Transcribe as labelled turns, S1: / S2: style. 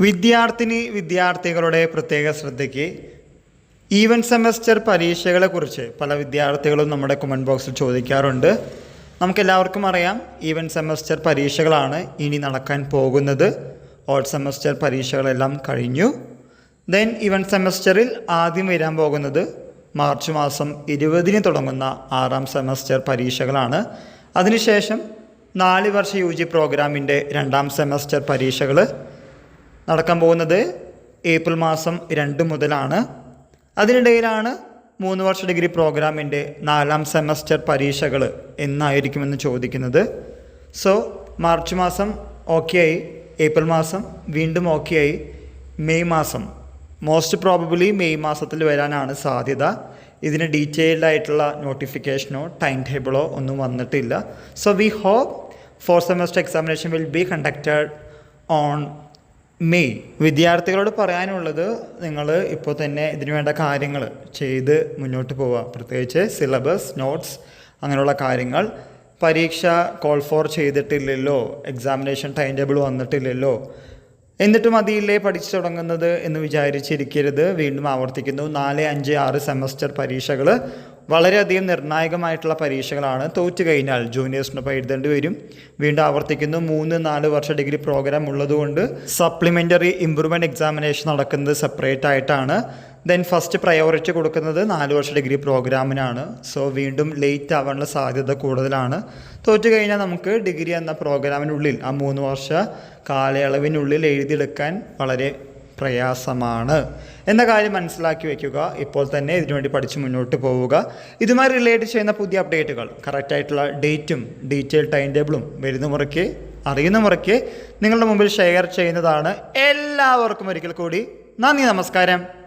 S1: വിദ്യാർത്ഥികളുടെ പ്രത്യേക ശ്രദ്ധയ്ക്ക് ഈവൻ സെമസ്റ്റർ പരീക്ഷകളെക്കുറിച്ച് പല വിദ്യാർത്ഥികളും നമ്മുടെ കമൻറ്റ് ബോക്സിൽ ചോദിക്കാറുണ്ട്. നമുക്കെല്ലാവർക്കും അറിയാം, ഈവൻ സെമസ്റ്റർ പരീക്ഷകളാണ് ഇനി നടക്കാൻ പോകുന്നത്. ഓൾ സെമസ്റ്റർ പരീക്ഷകളെല്ലാം കഴിഞ്ഞു. ദെൻ ഈവൻ സെമസ്റ്ററിൽ ആദ്യം വരാൻ പോകുന്നത് മാർച്ച് മാസം 20 തുടങ്ങുന്ന 6ാം സെമസ്റ്റർ പരീക്ഷകളാണ്. അതിനുശേഷം 4 വർഷ UG പ്രോഗ്രാമിൻ്റെ 2ാം സെമസ്റ്റർ പരീക്ഷകൾ നടക്കാൻ പോകുന്നത് ഏപ്രിൽ മാസം 2 മുതലാണ്. അതിനിടയിലാണ് 3 വർഷ ഡിഗ്രി പ്രോഗ്രാമിൻ്റെ 4ാം സെമസ്റ്റർ പരീക്ഷകൾ എന്നായിരിക്കുമെന്ന് ചോദിക്കുന്നത്. സോ മാർച്ച് മാസം ഓക്കെ ആയി, ഏപ്രിൽ മാസം വീണ്ടും ഓക്കെ ആയി, മെയ് മാസം മോസ്റ്റ് പ്രോബബിളി മെയ് മാസത്തിൽ വരാനാണ് സാധ്യത. ഇതിന് ഡീറ്റെയിൽഡ് ആയിട്ടുള്ള നോട്ടിഫിക്കേഷനോ ടൈം ടേബിളോ ഒന്നും വന്നിട്ടില്ല. So we hope 4th semester examination will be conducted on May. വിദ്യാർത്ഥികളോട് പറയാനുള്ളത്, നിങ്ങൾ ഇപ്പോൾ തന്നെ ഇതിനു വേണ്ട കാര്യങ്ങൾ ചെയ്ത് മുന്നോട്ട് പോവുക. പ്രത്യേകിച്ച് സിലബസ്, നോട്ട്സ്, അങ്ങനെയുള്ള കാര്യങ്ങൾ. പരീക്ഷ കോൾ ഫോർ ചെയ്തിട്ടില്ലല്ലോ, എക്സാമിനേഷൻ ടൈം ടേബിൾ വന്നിട്ടില്ലല്ലോ, എന്നിട്ടും അതില്ലേ പഠിച്ചു തുടങ്ങുന്നത് എന്ന് വിചാരിച്ചിരിക്കരുത്. വീണ്ടും ആവർത്തിക്കുന്നു, 4, 5, 6 സെമസ്റ്റർ പരീക്ഷകൾ വളരെയധികം നിർണായകമായിട്ടുള്ള പരീക്ഷകളാണ്. തോറ്റു കഴിഞ്ഞാൽ ജൂനിയേഴ്സിനൊപ്പം എഴുതേണ്ടി വരും. വീണ്ടും ആവർത്തിക്കുന്നു, 3, 4 വർഷ ഡിഗ്രി പ്രോഗ്രാം ഉള്ളതുകൊണ്ട് സപ്ലിമെൻ്ററി ഇംപ്രൂവ്മെൻറ്റ് എക്സാമിനേഷൻ നടക്കുന്നത് സെപ്പറേറ്റ് ആയിട്ടാണ്. ദെൻ ഫസ്റ്റ് പ്രയോറിറ്റി കൊടുക്കുന്നത് 4 വർഷ ഡിഗ്രി പ്രോഗ്രാമിനാണ്. സോ വീണ്ടും ലേറ്റ് ആവാനുള്ള സാധ്യത കൂടുതലാണ്. തോറ്റു കഴിഞ്ഞാൽ നമുക്ക് ഡിഗ്രി എന്ന പ്രോഗ്രാമിനുള്ളിൽ ആ 3 വർഷ കാലയളവിനുള്ളിൽ എഴുതിയെടുക്കാൻ വളരെ പ്രയാസമാണ് എന്ന കാര്യം മനസ്സിലാക്കി വയ്ക്കുക. ഇപ്പോൾ തന്നെ ഇതിനുവേണ്ടി പഠിച്ച് മുന്നോട്ട് പോവുക. ഇതുമായി റിലേറ്റ് ചെയ്യുന്ന പുതിയ അപ്ഡേറ്റുകൾ, കറക്റ്റായിട്ടുള്ള ഡേറ്റും ഡീറ്റെയിൽ ടൈം ടേബിളും വരുന്ന മുറയ്ക്ക്, അറിയുന്ന മുറയ്ക്ക് നിങ്ങളുടെ മുമ്പിൽ ഷെയർ ചെയ്യുന്നതാണ്. എല്ലാവർക്കും ഒരിക്കൽ കൂടി നന്ദി, നമസ്കാരം.